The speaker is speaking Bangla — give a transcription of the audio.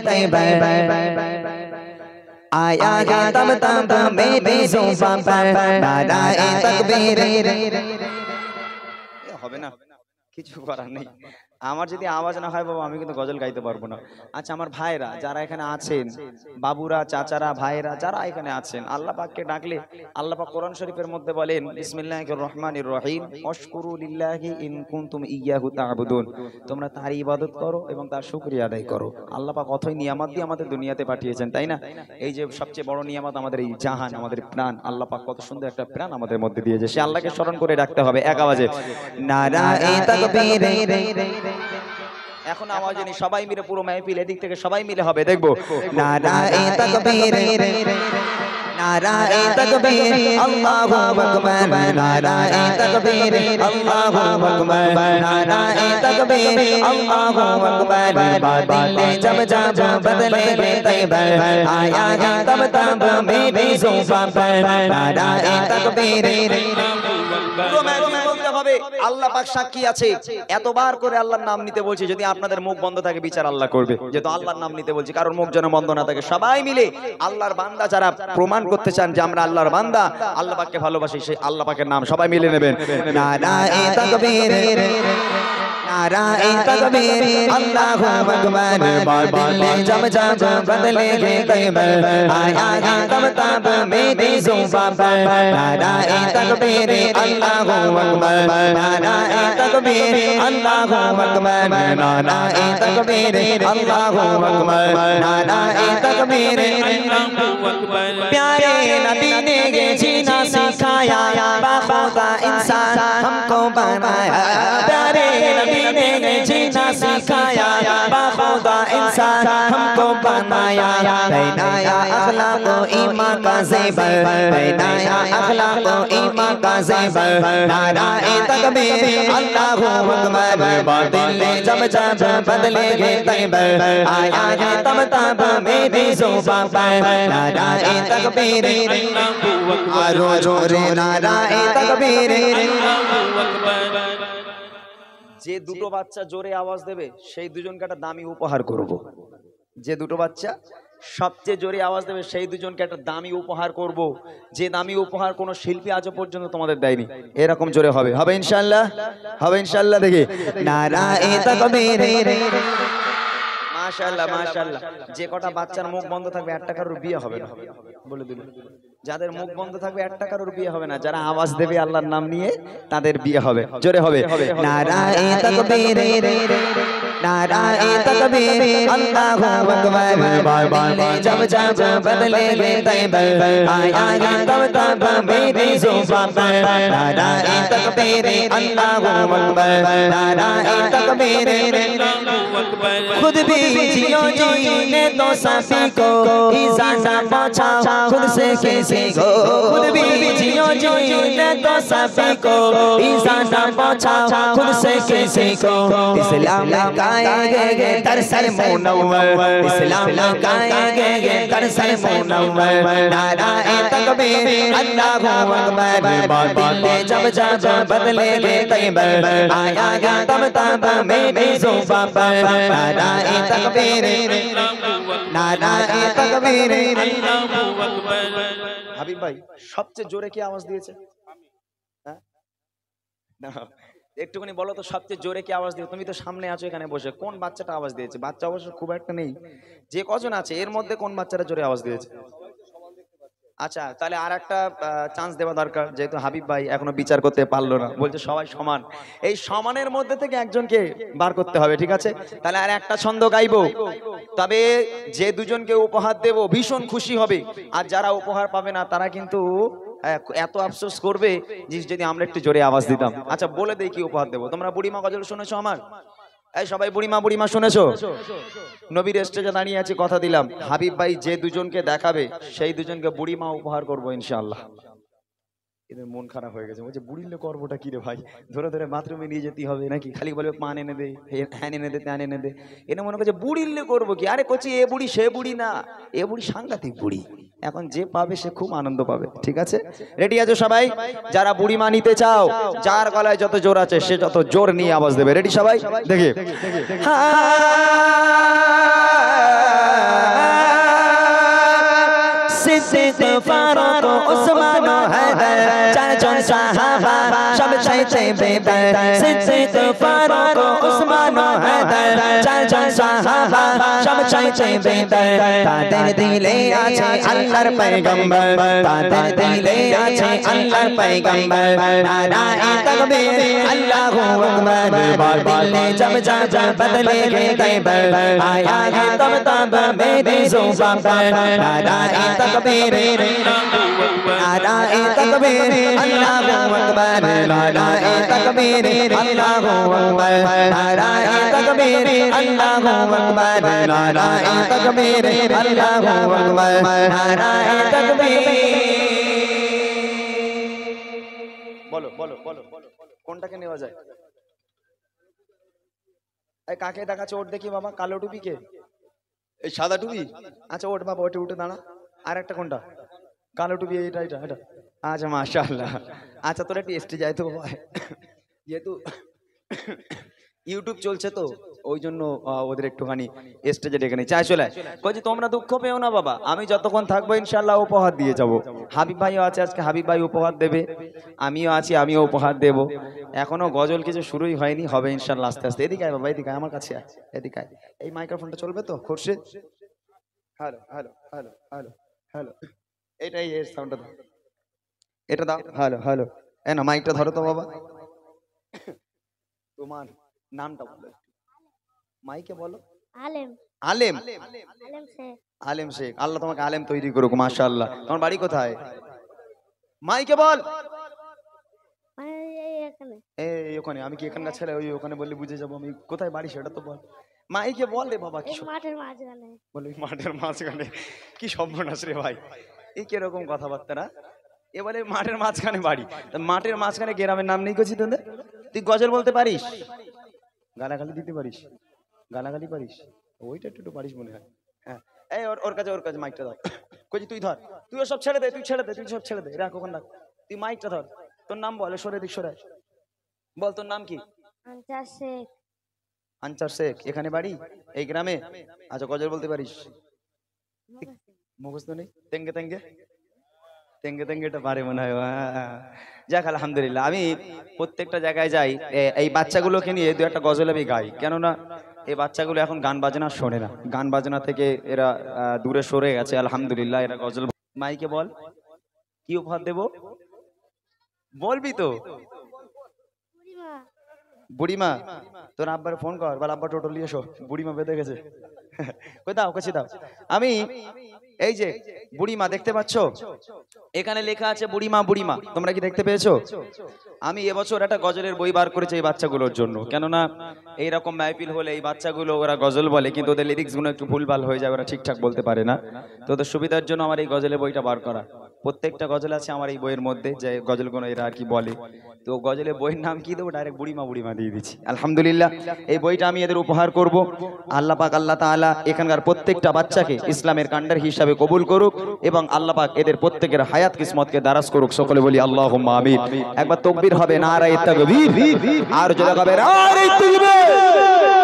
तैयबा आया है तब तब मेरी जुबान पर नाराए तकबीर হবে না কিছু করার নেই আমার যদি আওয়াজ না হয় বাবা আমি কিন্তু গজল গাইতে পারবো না আচ্ছা আমার ভাইরা যারা এখানে আছেন বাবুরা চাচারা ভাইরা যারা এখানে আছেন আল্লাহ পাককে ডাকলে আল্লাহ পাক কোরআন শরীফের মধ্যে বলেন বিসমিল্লাহির রহমানির রহিম ওয়াশকুরু লিল্লাহি ইন কুনতুম ইয়াহু তা'বুদুন তোমরা তার ইবাদত করো এবং তার শুকরিয়া আদায় করো আল্লাহ পাক অথই নিয়ামত দিয়ে আমাদের দুনিয়াতে পাঠিয়েছেন তাই না এই যে সবচেয়ে বড় নিয়ামত আমাদের এই জাহান আমাদের প্রাণ আল্লাহ পাক কত সুন্দর একটা প্রাণ আমাদের মধ্যে দিয়েছে সে আল্লাহকে স্মরণ করে ডাকতে হবে এক আওয়াজে নারায়ে তাকবীর এখন আওয়াজ নেই সবাই মিলে পুরো মাহফিল এদিক থেকে সবাই মিলে হবে দেখবো নারায়ে তাকবীর নারায়ে তাকবীর আল্লাহু আকবার নারায়ে তাকবীর আল্লাহু আকবার নারায়ে তাকবীর আল্লাহু আকবার বাতিলে जब जब बदले तैयबा आया है तब तब मेरी जुबान पर नाराये ताकबीर পুরো মাহফিল বলতে হবে আল্লাহ পাক সাক্ষী আছে এতবার করে আল্লাহর নাম নিতে বলছি যদি আপনাদের মুখ বন্ধ থাকে বিচার আল্লাহ করবে যেহেতু আল্লাহর নাম নিতে বলছি কারণ মুখ যেন বন্ধ না থাকে সবাই মিলে আল্লাহর বান্দা যারা প্রমাণ করতে চান যে আমরা আল্লাহর বান্দা আল্লাহ পাককে ভালোবাসি সেই আল্লাহ পাকের নাম সবাই মিলে নেবেন নারায়ে তাকবীর नाराए तकबीर अल्लाहु अकबर बातिले जब जब बदले तैयबा आया है तब तब मेरी जुबान पर नाराए तकबीर अल्लाहु अकबर नाराए तकबीर अल्लाहु अकबर नाराए तकबीर अल्लाहु अकबर नाराए तकबीर अल्लाहु अकबर प्यारे नबी ने ये जीना सिखाया बाखुदा इंसान हमको बनाया प्यारे नबी ने जीना सिखाया बाखुदा इंसान हमको बनाया बनाया अखलाक ईमान का ज़ेवर बनाया अखलाक ईमान का ज़ेवर नाराए तकबीर अल्लाहु अकबर बातिले जब जब बदले तैयबा आया है तब तब मेरी जुबान पर नाराए तकबीर अल्लाहु अकबर जोरे नाराए तकबीर अल्लाहु अकबर যে দুটো বাচ্চা জোরে আওয়াজ দেবে সেই দুজনকে একটা দামি উপহার করব যে দুটো বাচ্চা সবচেয়ে জোরে আওয়াজ দেবে সেই দুজনকে একটা দামি উপহার করব যে দামি উপহার কোনো শিল্পী আজ পর্যন্ত তোমাদের দেয়নি এরকম জোরে হবে হবে ইনশাআল্লাহ দেখি নারায়ে তাকবীর মাশাআল্লাহ মাশাআল্লাহ যে কটা বাচ্চার মুখ বন্ধ থাকবে 1 টাকার বিয়ে হবে না বলে দিল যাদের মুখ বন্ধ থাকবে 1 টাকার বিয়ে হবে না যারা আওয়াজ দেবে আল্লাহর নাম নিয়ে তাদের বিয়ে হবে জোরে হবে নারায়ে তাকবীর नाराए तकबीर अल्लाहु अकबर बातिले जब जब बदले तैयबा आया है तब तब मेरी जुबान पर नाराए तकबीर अल्लाहु अकबर नाराए तकबीर अल्लाहु अकबर खुद भी जियो जीने तो सभी को इजाज़त पहुंचाओ खुद से किसी को खुद भी जियो जीने तो सभी को इजाज़त पहुंचाओ खुद से किसी को इस्लाम का दरसल मुनव्वर इस्लाम लगाएंगे दरसल मुनव्वर नाराए तकबीर अल्लाहु अकबर बातिले जब जब बदले तैयबा आया है तब तब मेरी जुबान पर नाराए तकबीर नाराए तकबीर अल्लाहु अकबर হাবিব ভাই সবচেয়ে জোরে কি আওয়াজ দিয়েছে হ্যাঁ না একটুখানি বলো তো সবচেয়ে জোরে কি আওয়াজ দিও তুমি তো সামনে আছো এখানে বসে কোন বাচ্চাটা আওয়াজ দিয়েছে বাচ্চা অবশ্য খুব একটা নেই যে কজন আছে এর মধ্যে কোন বাচ্চাটা জোরে আওয়াজ দিয়েছে আচ্ছা তাহলে আরেকটা চান্স দেওয়া দরকার যেহেতু হাবিব ভাই এখনো বিচার করতে পারলো না বলছে সবাই সমান এই সমানের মধ্যে থেকে একজনকে বার করতে হবে ঠিক আছে তাহলে আর একটা ছন্দ গাইবো তবে যে দুজনকে উপহার দেব ভীষণ খুশি হবে আর যারা উপহার পাবে না তারা কিন্তু এত আফসোস করবে যে যদি আমরা একটু জোরে আওয়াজ দিতাম আচ্ছা বলে দেই কি উপহার দেব তোমরা বুড়িমা গজল শুনেছো আমার এই সবাই বুড়িমা শুনেছো নবীর স্টেজে দাঁড়িয়ে আছি কথা দিলাম হাবিব ভাই যে দুজনকে দেখাবে সেই দুজনকে বুড়িমা উপহার করব ইনশাআল্লাহ এদের মন খারাপ হয়ে গেছে বলছে বুড়িলে করবোটা কি রে ভাই ধরে ধরে বাথরুমে নিয়ে যেতে হবে নাকি খালি বলবে পান এনে দে হ্যান এনে দে ত্যান এনে দে এনে মনে করছে বুড়িলে করবো কি আরে কচি এ বুড়ি সে বুড়ি না এ বুড়ি সাংঘাতিক বুড়ি এখন যে পাবে সে খুব আনন্দ পাবে ঠিক আছে রেডি আছো সবাই যারা বুড়িমা নিতে চাও যার গলায় যত জোর আছে সে যত জোর নিয়ে আওয়াজ দেবে রেডি সবাই দেখি সিদ্দিক ফারুক ওসমান ও হায়দার চারজন সাহাবা সব চাইতে বেদার সিদ্দিক ফারুক ওসমান ও হায়দার চারজন সাহাবা সব চাইতে বেদার তাদের দিলে আছে আল্লাহর পয়গম্বর তাদের দিলে আছে আল্লাহর পয়গম্বর নারায়ে তাকবীর আল্লাহু আকবার দিলে जब जा बदलेंगे तैबर आया है तब मेरी ज़ुबान पर नाराए तकबीर नाराए तकबीर अल्लाहु अकबर नाराए तकबीर अल्लाहु अकबर नाराए तकबीर अल्लाहु अकबर नाराए तकबीर अल्लाहु अकबर नाराए तकबीर बोलो बोलो बोलो কোনটাকে নেওয়া যায় এই কাকে দেখাচ্ছে ওট দেখি বাবা কালো টুপি কে এই সাদা টুপি আচ্ছা ওট বাবা ওটে উঠে দাঁড়া আর একটা কোনটা কালো টুপি এটা এটা এটা আচ্ছা মাশাআল্লাহ আচ্ছা তোরা একটু স্টেজে যাই তো বাবা যেহেতু ইউটিউব চলছে তো ওই জন্য ওদের একটুখানি স্টেজে ডেকে নিই চাই চলে কইছি তোমরা দুঃখ পেও না বাবা আমি যতক্ষণ থাকবো ইনশাআল্লাহ উপহার দিয়ে যাব হাবিব ভাইও আছে আজকে হাবিব ভাই উপহার দেবে আমিও আছি আমিও উপহার দেব এখনো গজল কিছু শুরুই হয়নি হবে ইনশাআল্লাহ আস্তে আস্তে এদিকে আয় বাবা এদিকে আয় আমার কাছে আয় এদিকে আয় এই মাইক্রোফোনটা চলবে তো Khurshid hello hello hello hello hello এটাই এর সাউন্ডটা দাও এটা দাও হ্যালো হ্যালো এই না মাইকটা ধরো তো বাবা তোমার নামটা বলো মাইকে বলো আলেম আলেম আলেম শেখ আলেম শেখ আল্লাহ তোমাকে আলেম তৈরি করুক মাশাআল্লাহ তোমার বাড়ি কোথায় মাইকে বল এখানে এই ওখানে আমি কি এখানকার ছেলে ওই ওখানে বললে বুঝে যাবো আমি কোথায় বাড়ি সেটা তো বল মাইকে বল রে বাবা কি মাঠের মাঝখানে বল মাঠের মাঝখানে কি সর্বনাশ রে ভাই এই কিরকম কথাবার্তা না এ বলে মাঠের মাঝখানে বাড়ি মাঠের মাঝখানে গ্রামের নাম নেই করছি তোদের তুই গজল বলতে পারিস গালাগালি দিতে পারিস গালাগালি পারিস ওইটা একটু পারিস মনে হয় হ্যাঁ এই ওর কাছে মাইকটা ধর কইছি তুই ধর তুই সব ছেড়ে দে তুই সব ছেড়ে দে রাখ ওখানে রাখ তুই মাইকটা ধর তোর নাম বল সরে দিক সরে বল তোর নাম কি আনসার শেখ আনসার শেখ এখানে বাড়ি এই গ্রামে আচ্ছা গজল বলতে পারিস মুখস্থ নেই তেঙ্গে তেঙ্গে তেঙ্গে তেঙ্গে এটা পারে মনে হয় যাক আলহামদুলিল্লাহ আমি প্রত্যেকটা জায়গায় যাই এই বাচ্চাগুলোকে নিয়ে দু একটা গজল আমি গাই কেননা এই বাচ্চাগুলো এখন গান বাজনা শোনে না গান বাজনা থেকে এরা দূরে সরে গেছে আলহামদুলিল্লাহ এরা গজল মাইকে বল কি উপহার দেব বলবি তো বুড়িমা তোর আব্বার ফোন কর বল আব্বা টোটো নিয়ে এসো বুড়িমা বেঁধে গেছে কই দাও কাছে দাও আমি এই যে বুড়িমা দেখতে পাচ্ছ এখানে লেখা আছে বুড়িমা বুড়িমা তোমরা কি দেখতে পেয়েছো আমি এবছর একটা গজলের বই বার করেছি এই বাচ্চাগুলোর জন্য কেননা এইরকম মাহফিল হলে এই বাচ্চাগুলো ওরা গজল বলে কিন্তু ওদের লিরিক্সগুলো একটু ভুলভাল হয়ে যায় ওরা ঠিকঠাক বলতে পারে না তো ওদের সুবিধার জন্য আমার এই গজলের বইটা বার করা প্রত্যেকটা গজল আছে আমার এই বইয়ের মধ্যে যে গজলগুলো এরা আর কি বলে তো গজলের বইয়ের নাম কি দেবো ডাইরেক্ট বুড়িমা বুড়িমা দিয়ে দিচ্ছি আলহামদুলিল্লাহ এই বইটা আমি এদের উপহার করব আল্লাহ পাক আল্লাহ তাআলা এখানকার প্রত্যেকটা বাচ্চাকে ইসলামের কান্ডার হিসাবে কবুল করুক এবং আল্লাহ পাক এদের প্রত্যেকের হায়াত কিসমতকে দারাজ করুক সকলে বলি আল্লাহুম্মা আমিন একবার তাকবীর হবে নারায়ে তাকবীর আর জোরে হবে নারায়ে তাকবীর